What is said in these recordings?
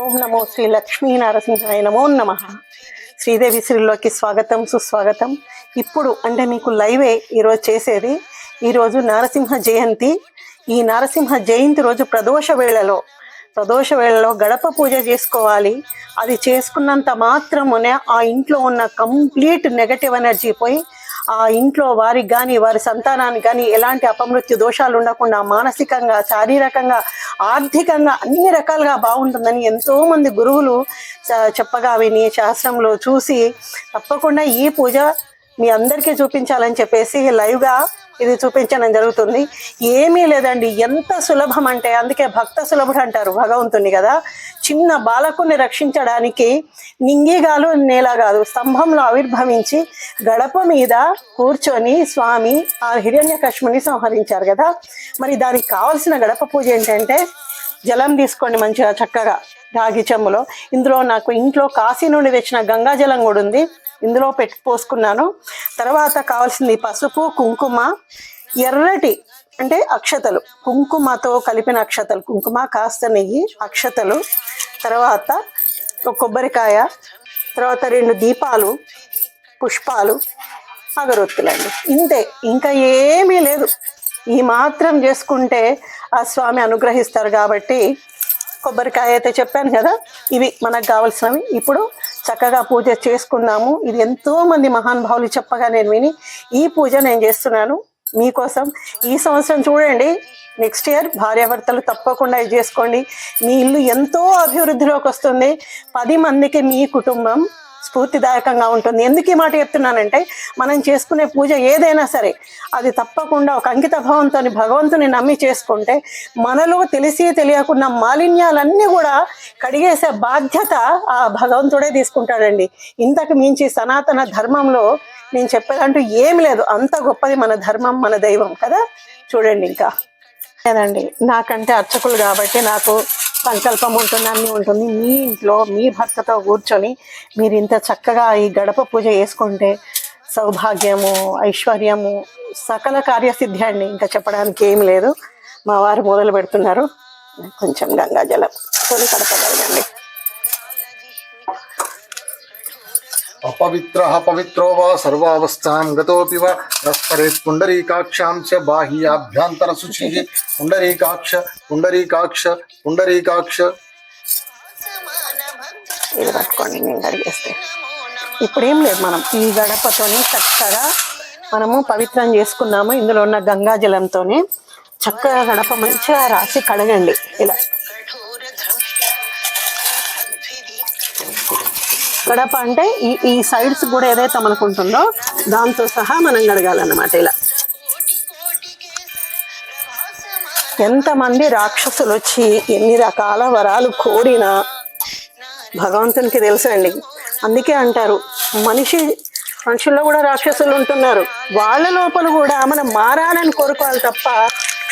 ఓం నమో శ్రీ లక్ష్మీ నరసింహాయ నమో నమ. శ్రీదేవి శ్రీలోకి స్వాగతం సుస్వాగతం. ఇప్పుడు అంటే మీకు లైవే ఈరోజు చేసేది. ఈరోజు నరసింహ జయంతి. ఈ నరసింహ జయంతి రోజు ప్రదోష వేళలో గడప పూజ చేసుకోవాలి. అది చేసుకున్నంత మాత్రమునే ఆ ఇంట్లో ఉన్న కంప్లీట్ నెగటివ్ ఎనర్జీ పోయి ఆ ఇంట్లో వారికి కానీ వారి సంతానానికి కానీ ఎలాంటి అపమృత్యు దోషాలు ఉండకుండా మానసికంగా, శారీరకంగా, ఆర్థికంగా అన్ని రకాలుగా బాగుంటుందని ఎంతోమంది గురువులు చెప్పగా విని శాస్త్రంలో చూసి తప్పకుండా ఈ పూజ మీ అందరికీ చూపించాలని చెప్పేసి లైవ్గా ఇది చూపించడం జరుగుతుంది. ఏమీ లేదండి, ఎంత సులభం అంటే అందుకే భక్త సులభుడు అంటారు భగవంతుని కదా. చిన్న బాలకుని రక్షించడానికి నింగిగాలు నేల కాదు స్తంభంలో ఆవిర్భవించి గడప మీద కూర్చొని స్వామి ఆ హిరణ్యకశిపుని సంహరించారు కదా. మరి దానికి కావాల్సిన గడప పూజ ఏంటంటే జలం తీసుకోండి మంచిగా చక్కగా రాగి చెంబులో. ఇందులో నాకు ఇంట్లో కాశీ నుండి తెచ్చిన గంగా జలం కూడా ఉంది, ఇందులో పోసుకున్నాను. తర్వాత కావాల్సింది పసుపు, కుంకుమ, ఎర్రటి అంటే అక్షతలు, కుంకుమతో కలిపిన అక్షతలు, కుంకుమ కాస్త నెయ్యి, అక్షతలు, తర్వాత ఒక కొబ్బరికాయ, తర్వాత 2 దీపాలు, పుష్పాలు, అగరొత్తులండి. ఇంతే, ఇంకా ఏమీ లేదు. ఈ మాత్రం చేసుకుంటే ఆ స్వామి అనుగ్రహిస్తారు. కాబట్టి కొబ్బరికాయ అయితే చెప్పాను కదా, ఇవి మనకు కావాల్సినవి. ఇప్పుడు చక్కగా పూజ చేసుకుందాము. ఇది ఎంతో మంది మహానుభావులు చెప్పగా నేను విని ఈ పూజ నేను చేస్తున్నాను మీకోసం. ఈ సంవత్సరం చూడండి, నెక్స్ట్ ఇయర్ భార్యాభర్తలు తప్పకుండా ఇది చేసుకోండి. మీ ఇల్లు ఎంతో అభివృద్ధిలోకి వస్తుంది. 10 మందికి మీ కుటుంబం స్ఫూర్తిదాయకంగా ఉంటుంది. ఎందుకు ఈ మాట చెప్తున్నానంటే మనం చేసుకునే పూజ ఏదైనా సరే అది తప్పకుండా ఒక అంకిత భావంతో భగవంతుని నమ్మి చేసుకుంటే మనలో తెలిసి తెలియకుండా మాలిన్యాలన్నీ కూడా కడిగేసే బాధ్యత ఆ భగవంతుడే తీసుకుంటాడండి. ఇంతకు మించి సనాతన ధర్మంలో నేను చెప్పేదంటూ ఏమి లేదు. అంత గొప్పది మన ధర్మం, మన దైవం కదా. చూడండి, ఇంకా లేదండి, నాకంటే అర్చకులు కాబట్టి నాకు సంకల్పం ఉంటుంది, అన్నీ ఉంటుంది. మీ ఇంట్లో మీ భర్తతో కూర్చొని మీరు ఇంత చక్కగా ఈ గడప పూజ చేసుకుంటే సౌభాగ్యము, ఐశ్వర్యము, సకల కార్యసిద్ధి అండి. ఇంకా చెప్పడానికి ఏమి లేదు. మా వారు మొదలు పెడుతున్నారు. కొంచెం గంగాజలం తొలి కడపగలగండి. अपवित्रः पवित्रो वा सर्वावस्थां गतोऽपि वा रस्परेत् पुण्डरीकाक्षां च बाह्याभ्यन्तरशुचिः पुण्डरीकाक्ष पुण्डरीकाक्ष पुण्डरीकाक्ष. ఇది పట్టుకోండి, నేను కడిగేస్తే. ఇప్పుడేం లేదు, మనం ఈ గడపతోని చక్కగా మనము పవిత్రం చేసుకున్నాము. ఇందులో ఉన్న గంగాజలంతోనే చక్కగా గడప మంచిగా రాసి కడగండి. ఇలా గడప అంటే ఈ సైడ్స్ కూడా ఏదైతే మనకు ఉంటుందో దాంతో సహా మనం కడగాలన్నమాట. ఇలా ఎంతమంది రాక్షసులు వచ్చి ఎన్ని రకాల వరాలు కోరినా భగవంతునికి తెలుసండి. అందుకే అంటారు మనుషుల్లో కూడా రాక్షసులు ఉంటున్నారు. వాళ్ళ లోపల కూడా మనం మారాలని కోరుకోవాలి తప్ప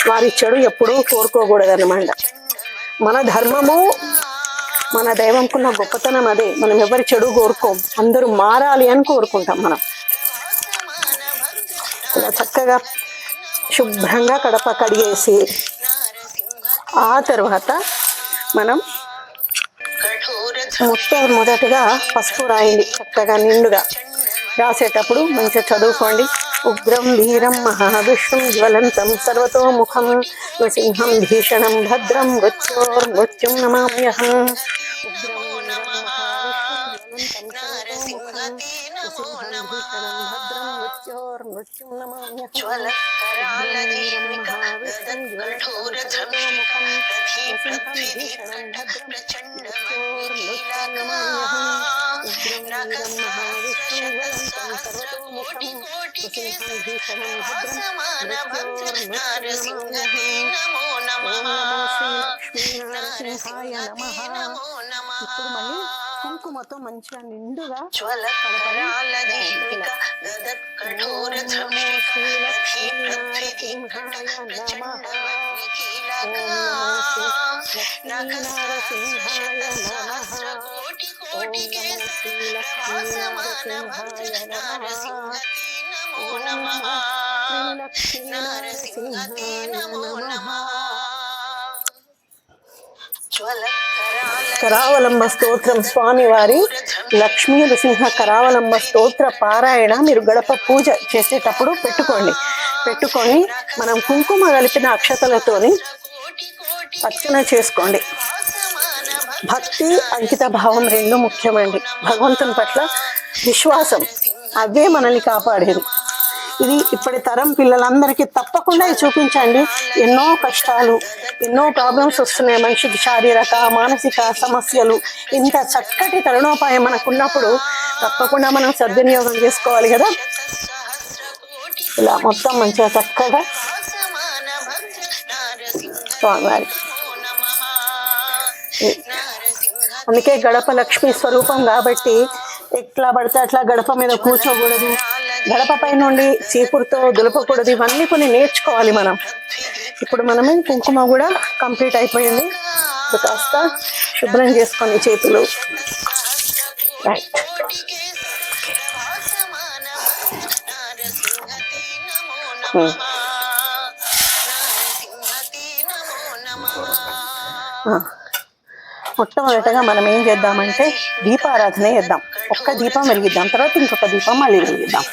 వారి చెడు ఎప్పుడూ కోరుకోకూడదు అన్నమాట. మన ధర్మము, మన దైవంకున్న గొప్పతనం అదే. మనం ఎవరి చెడు కోరుకోం, అందరూ మారాలి అని కోరుకుంటాం. మనం ఇలా చక్కగా శుభ్రంగా కడప కడిగేసి ఆ తర్వాత మనం మొదటగా పసుపు రాయండి చక్కగా నిండుగా. రాసేటప్పుడు మంచిగా చదువుకోండి. ఉగ్రం వీరం మహావిష్ణుం జ్వలంతం సర్వతోముఖం నృసింహం భీషణం భద్రం మృత్యోర్మృత్యుం నమామ్యహం. ఇప్పుడు మళ్ళీ కుంకుమతో మంచిగా నిండుగా కరావలంబ స్తోత్రం స్వామివారి లక్ష్మీ నృసింహ కరావలంబ స్తోత్ర పారాయణ మీరు గడప పూజ చేసేటప్పుడు పెట్టుకొని మనం కుంకుమ కలిపిన అక్షతలతోని అర్చన చేసుకోండి. భక్తి అంకిత భావం రెండు ముఖ్యమండి. భగవంతుని పట్ల విశ్వాసం అవే మనల్ని కాపాడేది. ఇది ఇప్పటి తరం పిల్లలందరికీ తప్పకుండా చూపించండి. ఎన్నో కష్టాలు, ఎన్నో ప్రాబ్లమ్స్ వస్తున్నాయి మనిషికి, శారీరక మానసిక సమస్యలు. ఇంత చక్కటి తరుణోపాయం మనకున్నప్పుడు తప్పకుండా మనం సద్వినియోగం చేసుకోవాలి కదా. ఇలా మొత్తం మంచిగా చక్కగా స్వామివారి, అందుకే గడప లక్ష్మీ స్వరూపం కాబట్టి ఎట్లా పడితే అట్లా గడప మీద కూర్చోకూడదు, గడప పై నుండి చీపురుతో దులపకూడదు. ఇవన్నీ కొన్ని నేర్చుకోవాలి మనం. ఇప్పుడు మనమే కుంకుమ కూడా కంప్లీట్ అయిపోయింది. కాస్త శుభ్రం చేసుకొని చేతులు. రైట్. మొట్టమొదటగా మనం ఏం చేద్దామంటే దీపారాధన చేద్దాం. ఒక్క దీపం వెలిగిద్దాం, తర్వాత ఇంకొక దీపం మళ్ళీ వెలిగిద్దాం.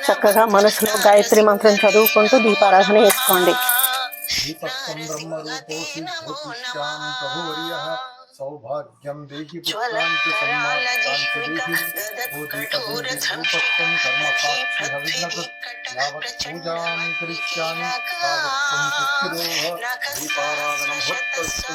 చక్కగా మనసులో గాయత్రి మంత్రం చదువుకుంటూ దీపారాధన చేసుకోండి. సౌభాగ్యం దేహి పుత్రాంతి సమ్మానాంతి దేహి ఓ దీపం కర్మసాక్షి హవినత్ యావత్ పూజాం కరిష్యామి తావత్తం సుఖిరోః దీపారాధనం భక్తస్తు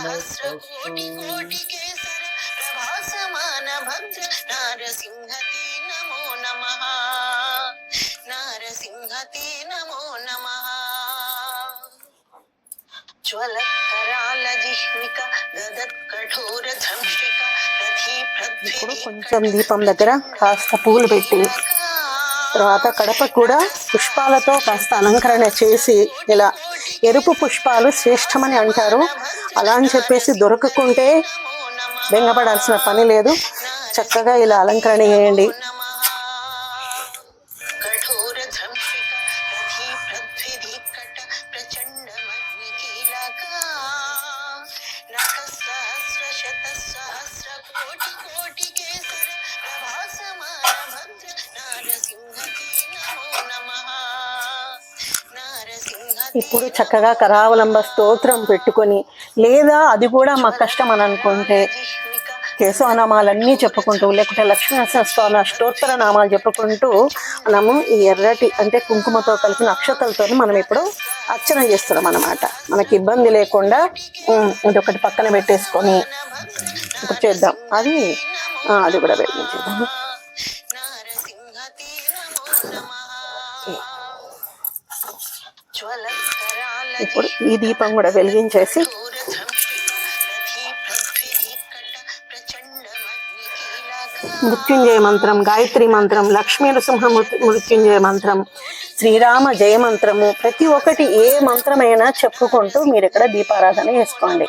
ఇప్పుడు కొంచెం దీపం దగ్గర కాస్త పూలు పెట్టి, తర్వాత కడప కూడా పుష్పాలతో కాస్త అలంకరణ చేసి, ఇలా ఎరుపు పుష్పాలు శ్రేష్టమని అంటారు. అలా అని చెప్పేసి దొరకకుంటే బెంగపడాల్సిన పని లేదు. చక్కగా ఇలా అలంకరణ చేయండి. ఇప్పుడు చక్కగా కరావలంబ స్తోత్రం పెట్టుకొని, లేదా అది కూడా మాకు కష్టం అని అనుకుంటే కేశవనామాలన్నీ చెప్పుకుంటూ, లేకుంటే లక్ష్మీనరసింహస్వామి అష్టోత్తర నామాలు చెప్పుకుంటూ మనము ఈ ఎర్రటి అంటే కుంకుమతో కలిపిన అక్షతలతో మనం ఇప్పుడు అర్చన చేస్తున్నాం అన్నమాట. మనకి ఇబ్బంది లేకుండా ఇది ఒకటి పక్కన పెట్టేసుకొని ఇప్పుడు చేద్దాం. అది కూడా వెలిగించేద్దాం. ఇప్పుడు ఈ దీపం కూడా వెలిగించేసి మృత్యుంజయ మంత్రం, గాయత్రి మంత్రం, లక్ష్మీ నృసింహ మృత్యుంజయ మంత్రం, శ్రీరామ జయ మంత్రము, ప్రతి ఒక్కటి ఏ మంత్రమైనా చెప్పుకుంటూ మీరు ఇక్కడ దీపారాధన చేసుకోండి.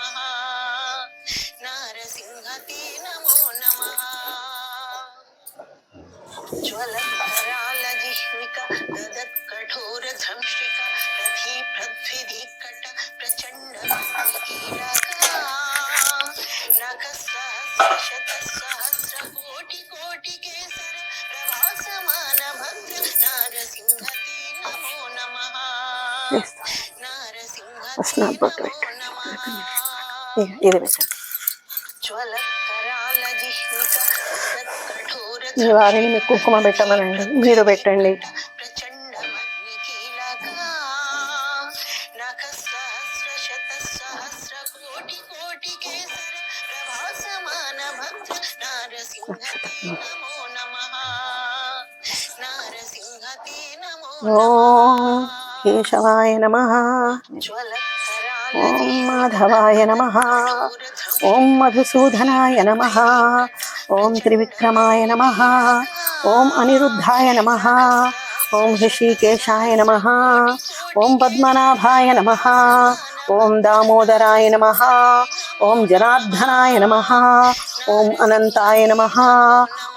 ఇది పెట్టండి. ఈ వారిని మీకు కుంకుమ పెట్టమనండి, మీరు పెట్టండి. ఓం కేశవాయ నమః, ఓం మాధవాయ నమః, ఓం మధుసూదనాయ నమః, ఓం త్రివిక్రమాయ నమః, ఓం అనిరుద్ధాయ నమః, ఓం హృషికేశాయ నమః, ఓం పద్మనాభాయ నమః, ఓం దామోదరాయ నమః, ఓం జనార్దనాయ నమః, ఓం అనంతాయ నమః.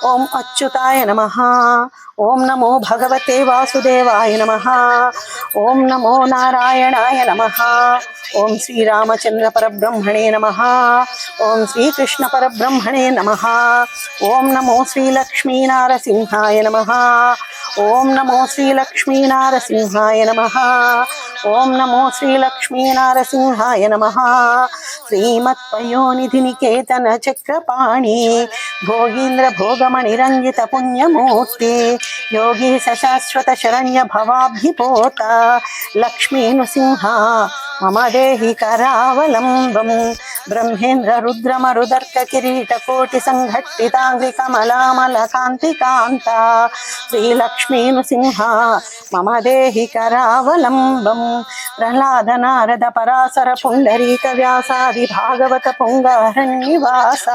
ఓం అచ్యుతాయ నమః. ఓం నమో భగవతే వాసుదేవాయ నమః. ఓం నమో నారాయణాయ నమః. ఓం శ్రీరామచంద్ర పరబ్రహ్మణే నమః. ఓం శ్రీకృష్ణ పరబ్రహ్మణే నమః. ఓం నమో శ్రీలక్ష్మీనారసింహాయ నమః. ఓం నమో శ్రీలక్ష్మీనారసింహాయ నమః. ఓం నమో శ్రీలక్ష్మీనారసింహాయ నమః. శ్రీమత్పయోనిధి నికేతన చక్రపాణి భోగీంద్ర భోగమణి రంజిత పుణ్యమూర్తి యోగి శాశ్వత శరణ్య భవాబ్ధిపోత లక్ష్మీ నృసింహ మమ దేహి కరావలంబం బ్రహ్మేంద్ర రుద్రమరుదర్క కిరీట కోటి సంఘట్టితాంగ్రి కమలామల కాంతి కాంత శ్రీలక్ష్మీ నృసింహ మమ దేహి కరావలంబం ప్రహ్లాద నారద పరాశర పుండరీక వ్యాసాది భాగవత పుంగహన్నివాస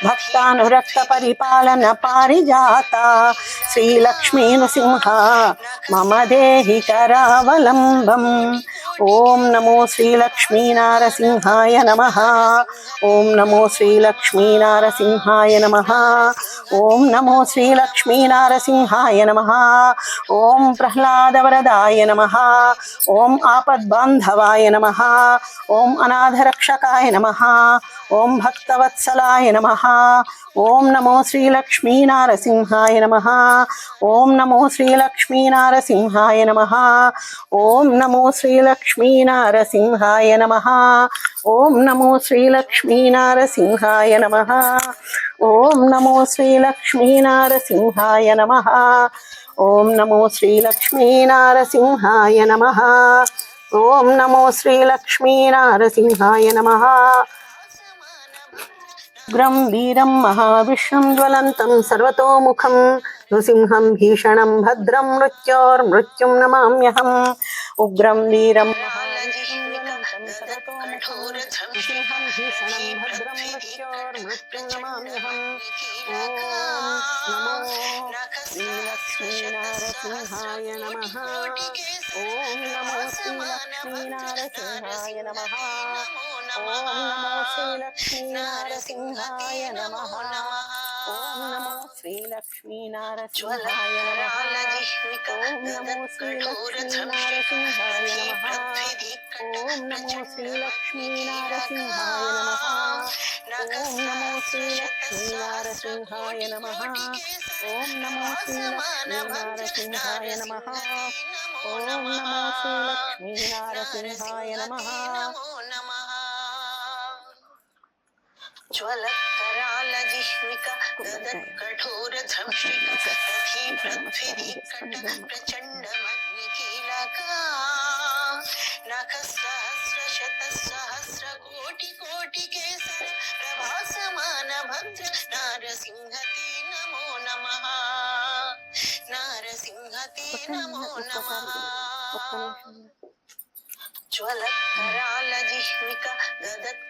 భక్తానురక్త పరిపాలన పారిజాత శ్రీలక్ష్మీ నృసింహ మమ దేహి కరావలంబం. ఓం నమో శ్రీలక్ష్మీనారసింహాయ నమః. ఓం నమో శ్రీలక్ష్మీనారసింహాయ నమః. ఓం నమో శ్రీలక్ష్మీనారసింహాయ నమః. ఓం ప్రహ్లాదవరదాయ నమః. ఓం ఆపద్బాంధవాయ నమః. ఓం అనాథరక్షకాయ నమః. ఓం భక్తవత్సలాయ నమః. ఓం నమో శ్రీలక్ష్మీనారసింహాయ నమః. ఓం నమో శ్రీలక్ష్మీనారసింహాయ నమః. ఓం నమో శ్రీలక్ష్మీనారసింహాయ నమః. ఓం నమో శ్రీలక్ష్మీనారసింహాయ నమః. ఓం నమో శ్రీలక్ష్మీనారసింహాయ నమః. ఓం నమో శ్రీలక్ష్మీనారసింహాయ నమః. ఓం నమో శ్రీలక్ష్మీనారసింహాయ నమః. ఉగ్రం వీరం మహావిష్ణుం జ్వలంతం సర్వతోముఖం నృసింహం భీషణం భద్రం మృత్యోర్మృత్యుం నమామ్యహం. ఉగ్రం వీరం మహావిష్ణుం జ్వలంతం సర్వతోముఖం నృసింహం భీషణం భద్రం మృత్యోర్మృత్యుం నమామ్యహం. ఓం నమో శ్రీలక్ష్మీనారసింహాయ నమః. ఓం నమో శ్రీలక్ష్మీనారసింహాయ నమః. ఓం నమో శ్రీలక్ష్మీనారసింహాయ నమః. ఓం నమో శ్రీలక్ష్మీనారసింహాయ నమః. ఓం నమో శ్రీలక్ష్మీనారసింహాయ నమః. ఓం నమో శ్రీలక్ష్మీనారసింహాయ నమః. ఓం నమో శ్రీలక్ష్మీనారసింహాయ నమః. ఓం నమో శ్రీలక్ష్మీనారసింహాయ నమః. ఓం నమో శ్రీలక్ష్మీనారసింహాయ నమః. జ్వలకరాల జిహ్విక కఠోర ధంష్టిక రథీ పృథ్వీకట ప్రచండమగ్నికీలక నఖ సహస్ర శత సహస్ర కోటి కోటి కేసర ప్రభాసమాన భద్ర నారసింహతే నమో నమః. నారసింహతే నమో నమః. జ్వలకరాల జిహ్విక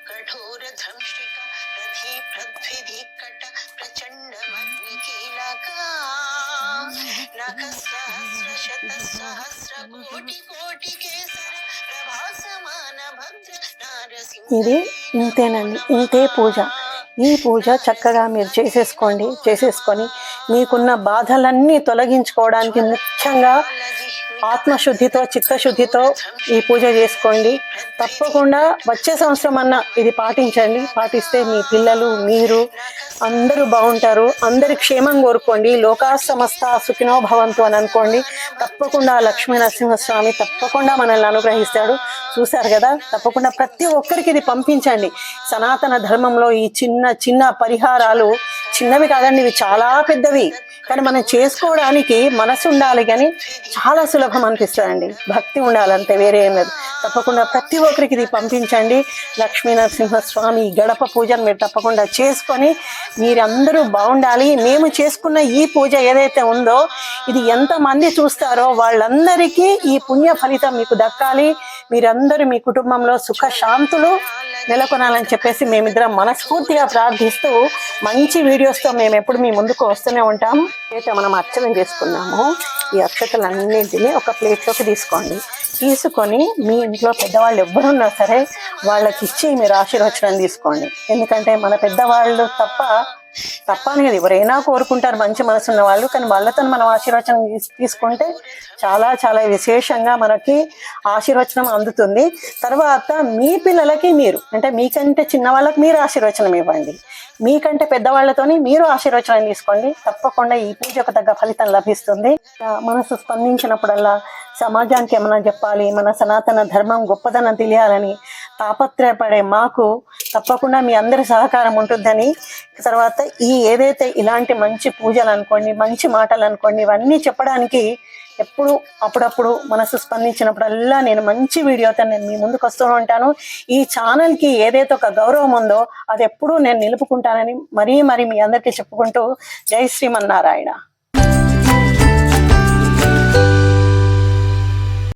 కఠోర ధంష్టిక రథీ పృథ్వీకట ప్రచండమగ్నికీలక నఖ సహస్ర శత సహస్ర కోటి కోటి కేసర ప్రభాసమాన భద్ర నారసింహ. ఇది ఇంతేనండి, ఇంతే పూజ. ఈ పూజ చక్కగా మీరు చేసేసుకొని మీకున్న బాధలన్నీ తొలగించుకోవడానికి ముఖ్యంగా ఆత్మశుద్ధితో చిత్తశుద్ధితో ఈ పూజ చేసుకోండి. తప్పకుండా వచ్చే సంవత్సరం అన్నా ఇది పాటిస్తే మీ పిల్లలు మీరు అందరూ బాగుంటారు. అందరి క్షేమం కోరుకోండి. లోకా సమస్త సుఖినో భవంతు అని అనుకోండి. తప్పకుండా లక్ష్మీ నరసింహస్వామి తప్పకుండా మనల్ని అనుగ్రహిస్తాడు. చూశారు కదా, తప్పకుండా ప్రతి ఒక్కరికి ఇది పంపించండి. సనాతన ధర్మంలో ఈ చిన్న చిన్న పరిహారాలు చిన్నవి కాదండి, ఇవి చాలా పెద్దవి. కానీ మనం చేసుకోవడానికి మనసు ఉండాలి, కానీ చాలా సులభం అనిపిస్తుందండి. భక్తి ఉండాలంటే, వేరే ఏం లేదు. తప్పకుండా ప్రతి ఒక్కరికి ఇది పంపించండి. లక్ష్మీ నరసింహస్వామి గడప పూజను మీరు తప్పకుండా చేసుకొని మీరందరూ బాగుండాలి. మేము చేసుకున్న ఈ పూజ ఏదైతే ఉందో ఇది ఎంతమంది చూస్తారో వాళ్ళందరికీ ఈ పుణ్య ఫలితం మీకు దక్కాలి. మీరందరూ మీ కుటుంబంలో సుఖ శాంతులు నెలకొనాలని చెప్పేసి మేమిద్దరం మనస్ఫూర్తిగా ప్రార్థిస్తూ మంచి వీడియోస్తో మేము ఎప్పుడు మీ ముందుకు వస్తూనే ఉంటాం. అయితే మనం అర్చన చేసుకున్నాము. ఈ అక్షతలన్నింటినీ ఒక ప్లేట్లోకి తీసుకోండి. తీసుకొని మీ ఇంట్లో పెద్దవాళ్ళు ఎవ్వరున్నా సరే వాళ్ళకి ఇచ్చి మీరు ఆశీర్వచనం తీసుకోండి. ఎందుకంటే మన పెద్దవాళ్ళు తప్ప అనేది ఎవరైనా కోరుకుంటారు, మంచి మనసున్న వాళ్ళు. కానీ వాళ్ళతో మనం ఆశీర్వచనం తీసుకుంటే చాలా చాలా విశేషంగా మనకి ఆశీర్వచనం అందుతుంది. తర్వాత మీ పిల్లలకి మీరు అంటే మీకంటే చిన్న వాళ్ళకి మీరు ఆశీర్వచనం ఇవ్వండి. మీకంటే పెద్దవాళ్లతోని మీరు ఆశీర్వచనం తీసుకోండి. తప్పకుండా ఈ పూజకు తగ్గ ఫలితం లభిస్తుంది. మనసు స్పందించినప్పుడల్లా సమాజానికి ఏమైనా చెప్పాలి, మన సనాతన ధర్మం గొప్పదనం తెలియాలని తాపత్రయపడే మాకు తప్పకుండా మీ అందరి సహకారం ఉంటుందని, తర్వాత ఏదైతే ఇలాంటి మంచి పూజలు అనుకోండి, మంచి మాటలు అనుకోండి, ఇవన్నీ చెప్పడానికి ఎప్పుడు అప్పుడప్పుడు మనసు స్పందించినప్పుడల్లా నేను మంచి వీడియోతో నేను మీ ముందుకు వస్తూ ఉంటాను. ఈ ఛానల్కి ఏదైతే ఒక గౌరవం ఉందో అది ఎప్పుడూ నేను నిలుపుకుంటానని మరీ మీ అందరికీ చెప్పుకుంటూ జై శ్రీమన్నారాయణ.